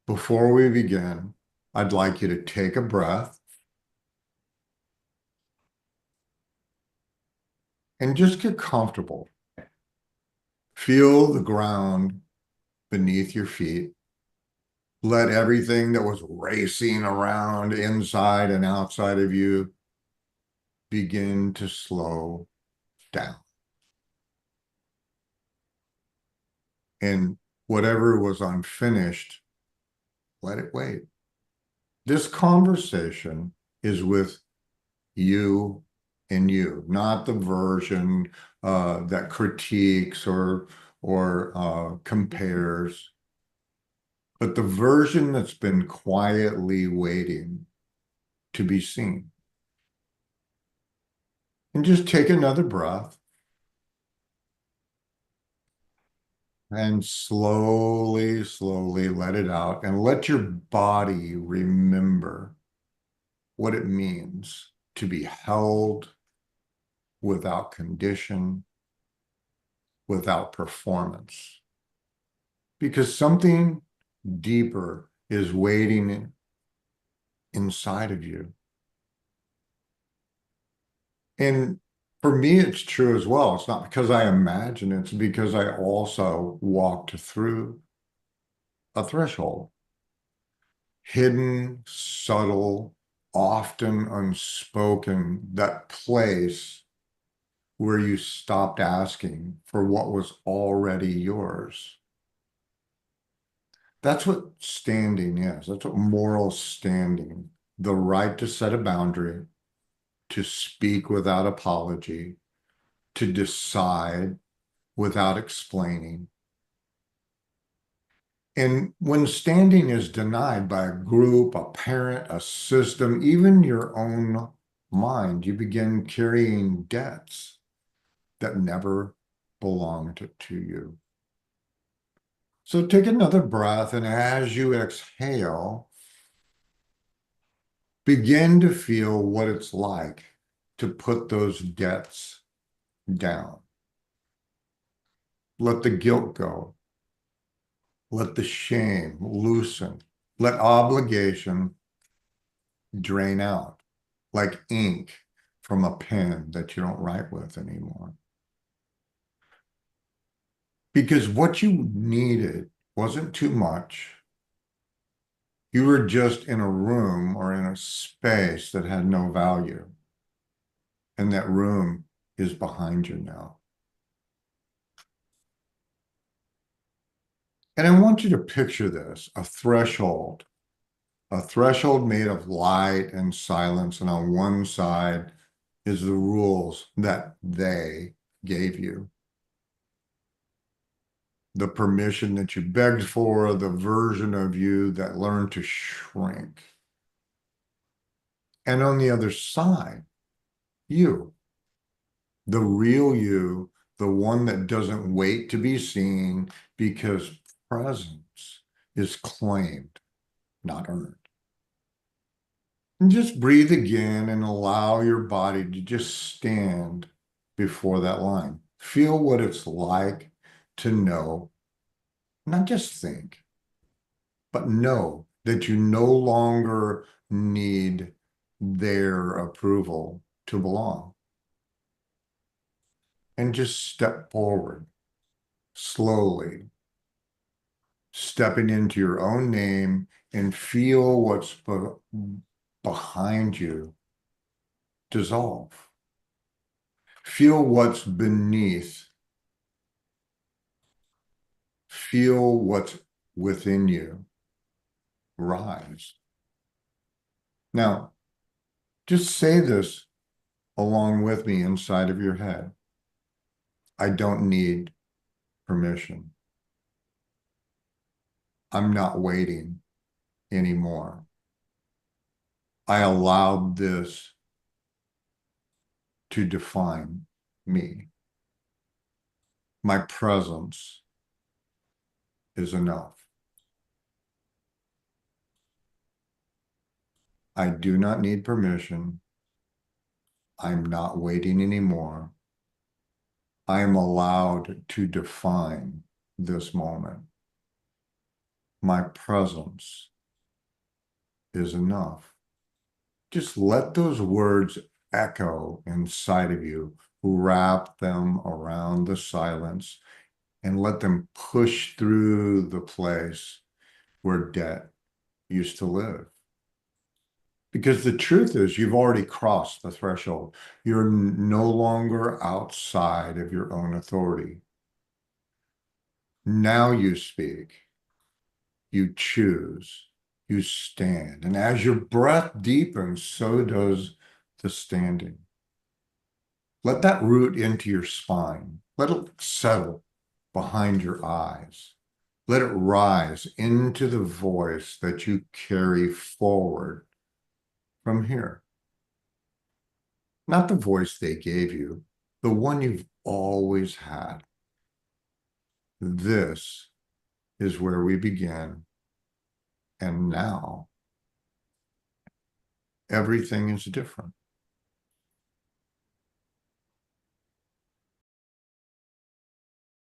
Before we begin, I'd like you to take a breath and just get comfortable. Feel the ground beneath your feet. Let everything that was racing around inside and outside of you begin to slow down. And whatever was unfinished, let it wait. This conversation is with you and you, not the version that critiques or compares, but the version that's been quietly waiting to be seen. And just take another breath and slowly, slowly let it out and let your body remember what it means to be held without condition, without performance. Because something deeper is waiting inside of you. And for me, it's true as well. It's not because I imagine it, it's because I also walked through a threshold. Hidden, subtle, often unspoken, that place where you stopped asking for what was already yours. That's what standing is. That's what moral standing, the right to set a boundary, to speak without apology, to decide without explaining. And when standing is denied by a group, a parent, a system, even your own mind, you begin carrying debts that never belonged to you. So take another breath, and as you exhale, begin to feel what it's like to put those debts down. Let the guilt go. Let the shame loosen. Let obligation drain out like ink from a pen that you don't write with anymore. Because what you needed wasn't too much. You were just in a room or in a space that had no value. And that room is behind you now. And I want you to picture this, a threshold made of light and silence. And on one side is the rules that they gave you, the permission that you begged for, the version of you that learned to shrink. And on the other side, you, the real you, the one that doesn't wait to be seen because presence is claimed, not earned. And just breathe again and allow your body to just stand before that line. Feel what it's like to know, not just think, but know that you no longer need their approval to belong. And just step forward slowly, stepping into your own name and feel what's behind you dissolve. Feel what's beneath. Feel what's within you rise. Now, just say this along with me inside of your head. I don't need permission. I'm not waiting anymore. I allowed this to define me. My presence is enough. I do not need permission. I'm not waiting anymore. I am allowed to define this moment. My presence is enough. Just let those words echo inside of you, wrap them around the silence, and let them push through the place where debt used to live. Because the truth is, you've already crossed the threshold. You're no longer outside of your own authority. Now you speak, you choose, you stand. And as your breath deepens, so does the standing. Let that root into your spine. Let it settle behind your eyes. Let it rise into the voice that you carry forward from here. Not the voice they gave you, the one you've always had. This is where we begin. And now everything is different.